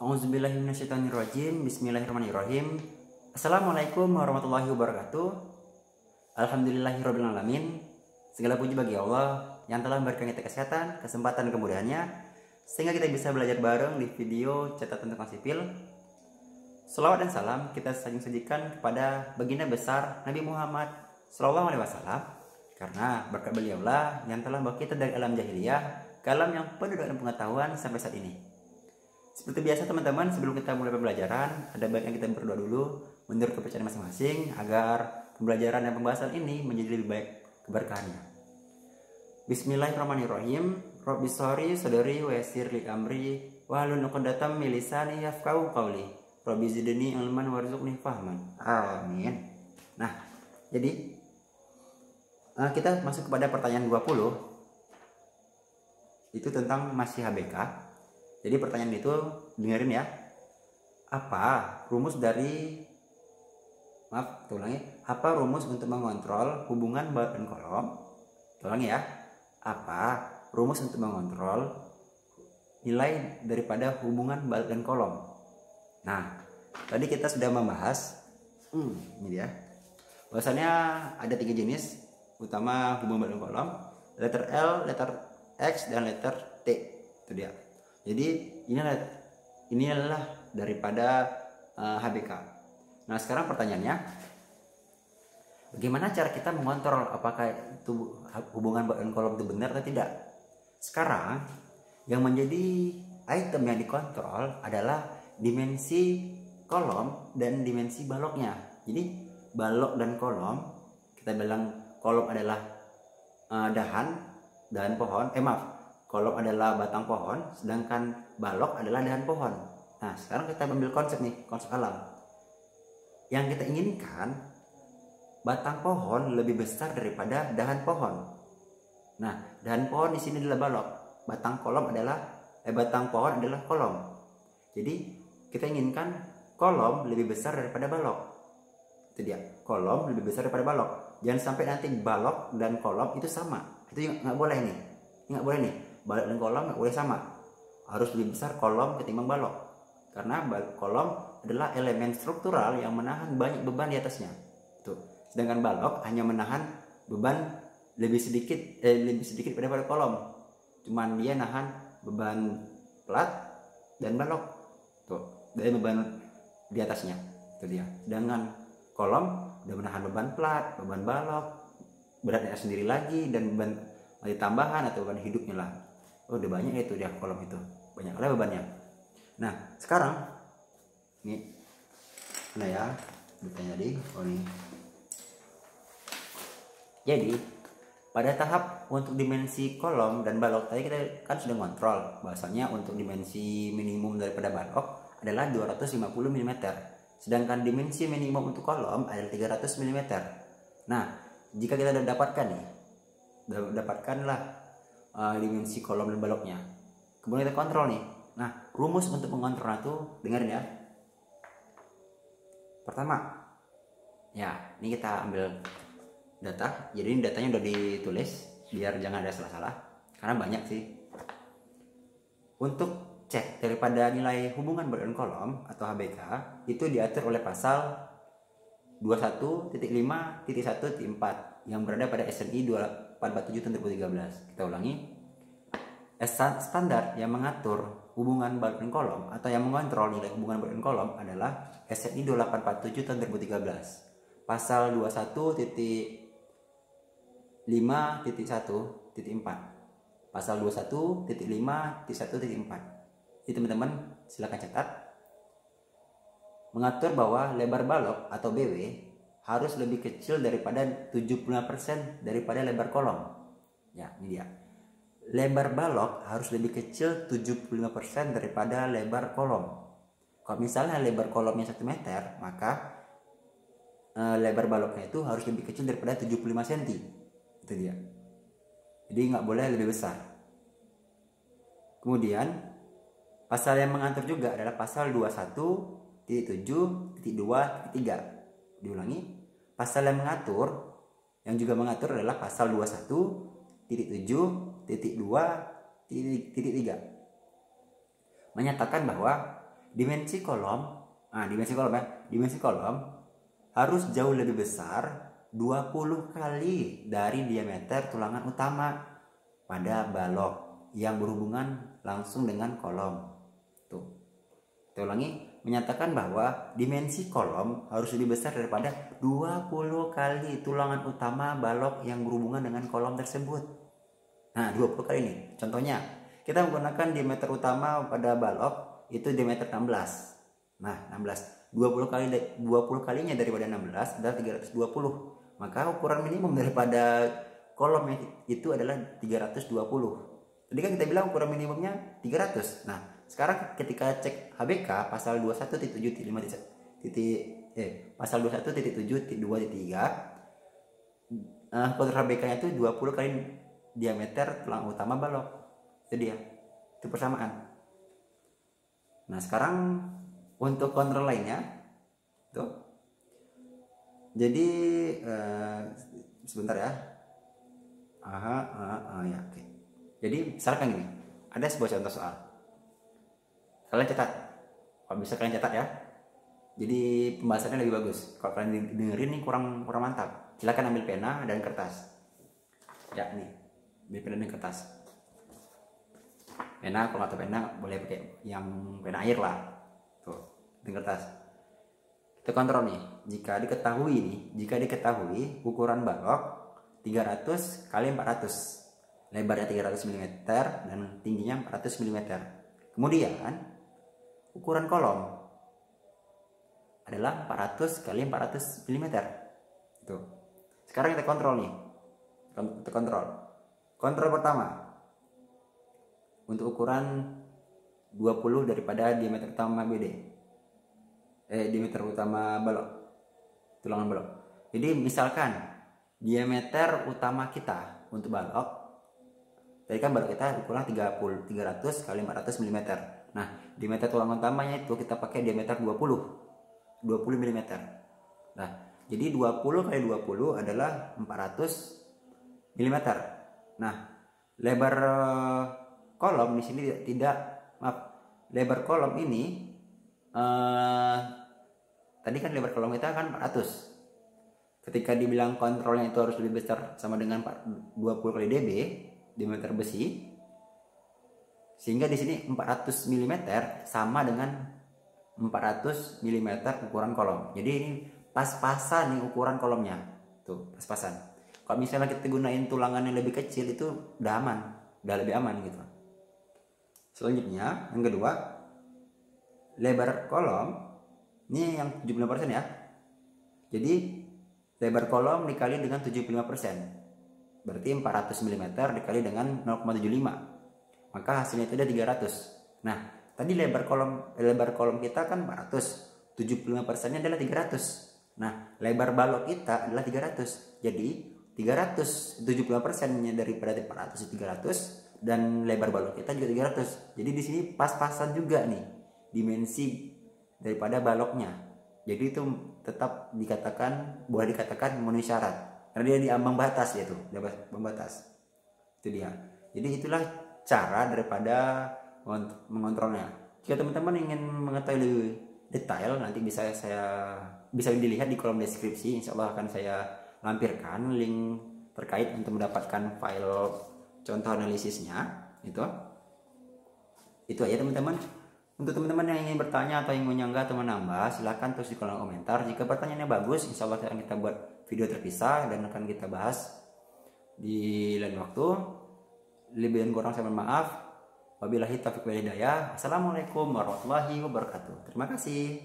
Auzubillahiminasyaitonirrajim. Bismillahirrahmanirrahim. Assalamualaikum warahmatullahi wabarakatuh. Alhamdulillahirabbil alamin. Segala puji bagi Allah yang telah memberikan kita kesehatan, kesempatan, dan kemudahannya sehingga kita bisa belajar bareng di video catatan tentang sipil. Salawat dan salam kita sajikan kepada baginda besar Nabi Muhammad SAW, karena berkat beliaulah yang telah membawa kita dari alam jahiliyah ke alam yang penuh dengan pengetahuan sampai saat ini. Seperti biasa teman-teman, sebelum kita mulai pembelajaran, ada baiknya kita berdoa dulu menurut kepercayaan masing-masing agar pembelajaran dan pembahasan ini menjadi lebih baik keberkahannya. Bismillahirrahmanirrahim. Rabbi shrah sadri wa yassir li amri wahlul 'uqdatam min lisani yafqahu qawli. Rabbi zidni ilman warzuqni fahman. Amin. Nah, jadi kita masuk kepada pertanyaan 20. Itu tentang masih HBK. Jadi pertanyaan itu dengerin ya. Apa rumus untuk mengontrol hubungan baut dan kolom? Ulangi ya. Apa rumus untuk mengontrol nilai daripada hubungan baut dan kolom? Nah, tadi kita sudah membahas ini dia. Bahwasannya ada 3 jenis utama hubungan baut dan kolom, letter L, letter X, dan letter T. Itu dia. Jadi ini adalah daripada HBK. Nah, sekarang pertanyaannya, bagaimana cara kita mengontrol apakah itu hubungan baut dan kolom itu benar atau tidak? Sekarang yang menjadi item yang dikontrol adalah dimensi kolom dan dimensi baloknya. Jadi balok dan kolom, kita bilang kolom adalah dahan pohon. Kolom adalah batang pohon, sedangkan balok adalah dahan pohon. Nah, sekarang kita ambil konsep alam. Yang kita inginkan, batang pohon lebih besar daripada dahan pohon. Nah, dahan pohon di sini adalah balok, batang pohon adalah kolom. Jadi kita inginkan kolom lebih besar daripada balok. Itu dia, kolom lebih besar daripada balok. Jangan sampai nanti balok dan kolom itu sama. Itu nggak boleh nih. Nggak boleh nih. Balok dan kolom nggak boleh sama. Harus lebih besar kolom ketimbang balok. Karena kolom adalah elemen struktural yang menahan banyak beban di atasnya. Tuh. Sedangkan balok hanya menahan beban lebih sedikit daripada kolom. Cuman dia nahan beban plat dan balok. Tuh, dari beban di atasnya. Itu dia. Sedangkan kolom udah menahan beban plat, beban balok, beratnya sendiri lagi, dan beban lagi tambahan atau beban hidupnya lah. Oh, udah banyak itu dia kolom itu. Banyak lah bebannya. Nah, sekarang ini mana ya? Bertanya di ini. Jadi, pada tahap untuk dimensi kolom dan balok tadi kita kan sudah kontrol bahwasanya untuk dimensi minimum daripada balok adalah 250 mm. Sedangkan dimensi minimum untuk kolom adalah 300 mm. Nah, jika kita sudah dapatkanlah dimensi kolom dan baloknya, kemudian kita kontrol nih. Nah, rumus untuk mengontrol itu dengerin ya. Pertama, ya ini kita ambil data. Jadi ini datanya udah ditulis biar jangan ada salah-salah, karena banyak sih. Untuk cek daripada nilai hubungan baut dan kolom atau HBK itu diatur oleh pasal 21.5.1.4 yang berada pada SNI 447 tahun 2013. Kita ulangi. Standar yang mengatur hubungan baut dan kolom atau yang mengontrol nilai hubungan baut dan kolom adalah SNI 2847 tahun 2013. Pasal 21.5.1.4. Pasal 21.5.1.4. Jadi teman-teman silakan catat. Mengatur bahwa lebar balok atau BW harus lebih kecil daripada 75% daripada lebar kolom. Ya, ini dia. Lebar balok harus lebih kecil 75% daripada lebar kolom. Kalau misalnya lebar kolomnya 1 meter, maka lebar baloknya itu harus lebih kecil daripada 75 cm. Itu dia. Jadi nggak boleh lebih besar. Kemudian pasal yang mengatur juga adalah pasal 21.7.2.3. Diulangi. Pasal yang juga mengatur adalah pasal 21.7.2.3. Menyatakan bahwa dimensi kolom, dimensi kolom harus jauh lebih besar 20 kali dari diameter tulangan utama pada balok yang berhubungan langsung dengan kolom. Tuh. Kita ulangi, menyatakan bahwa dimensi kolom harus lebih besar daripada 20 kali tulangan utama balok yang berhubungan dengan kolom tersebut. Nah, 20 kali ini. Contohnya, kita menggunakan diameter utama pada balok itu diameter 16. Nah, 16. 20 kalinya daripada 16 adalah 320. Maka ukuran minimum daripada kolom itu adalah 320. Tadi kan kita bilang ukuran minimumnya 300. Nah, sekarang ketika cek HBK pasal 21.7.5 pasal 21.7.2.3 kontrol HBK-nya itu 20 kali diameter tulang utama balok. Itu dia. Itu persamaan. Nah, sekarang untuk kontrol lainnya tuh. Jadi sebentar ya. Ya, oke. Jadi misalkan gini, ada sebuah contoh soal. Kalian catat. Kalau bisa kalian catat ya. Jadi pembahasannya lebih bagus. Kalau kalian dengerin nih kurang mantap. Silakan ambil pena dan kertas. Ya, nih. Ambil pena dan kertas. Pena, kalau nggak pena boleh pakai yang pena air lah. Tuh, dan kertas. Kita kontrol nih. Jika diketahui ukuran balok 300 kali 400. Lebarnya 300 mm dan tingginya 400 mm. Kemudian ukuran kolom adalah 400 kali 400 mm. Itu. Sekarang kita kontrol nih. Kita kontrol. Kontrol pertama. Untuk ukuran 20 daripada diameter utama diameter utama balok. Tulangan balok. Jadi misalkan diameter utama kita untuk balok, tadi kan balok kita ukuran 300 kali 400 mm. Nah, diameter tulang utamanya itu kita pakai diameter 20 mm. Nah, jadi 20 kali 20 adalah 400 mm. Nah, lebar kolom di sini lebar kolom ini tadi kan lebar kolom kita kan 400. Ketika dibilang kontrolnya itu harus lebih besar sama dengan 20 kali dB diameter besi, sehingga di sini 400 mm sama dengan 400 mm ukuran kolom. Jadi ini pas-pasan nih ukuran kolomnya. Tuh, pas-pasan. Kalau misalnya kita gunain tulangan yang lebih kecil itu udah aman, udah lebih aman gitu. Selanjutnya, yang kedua, lebar kolom ini yang 75% ya. Jadi lebar kolom dikali dengan 75%. Berarti 400 mm dikali dengan 0,75. Maka hasilnya itu ada 300. Nah, tadi lebar kolom kita kan 400. 75%-nya adalah 300. Nah, lebar balok kita adalah 300. Jadi 375%-nya daripada 400 itu 300 dan lebar balok kita juga 300. Jadi di sini pas-pasan juga nih dimensi daripada baloknya. Jadi itu tetap boleh dikatakan memenuhi syarat karena dia di ambang batas, yaitu ambang batas. Itu dia. Jadi itulah cara daripada mengontrolnya. Jika teman-teman ingin mengetahui lebih detail, nanti bisa dilihat di kolom deskripsi. Insya Allah akan saya lampirkan link terkait untuk mendapatkan file contoh analisisnya. Itu aja teman-teman. Untuk teman-teman yang ingin bertanya atau yang menyanggah atau menambah, silahkan tulis di kolom komentar. Jika pertanyaannya bagus, insya Allah akan kita buat video terpisah dan akan kita bahas di lain waktu. Lebih dan kurang saya mohon maaf. Wabillahi taufiq wal hidayah. Assalamualaikum warahmatullahi wabarakatuh. Terima kasih.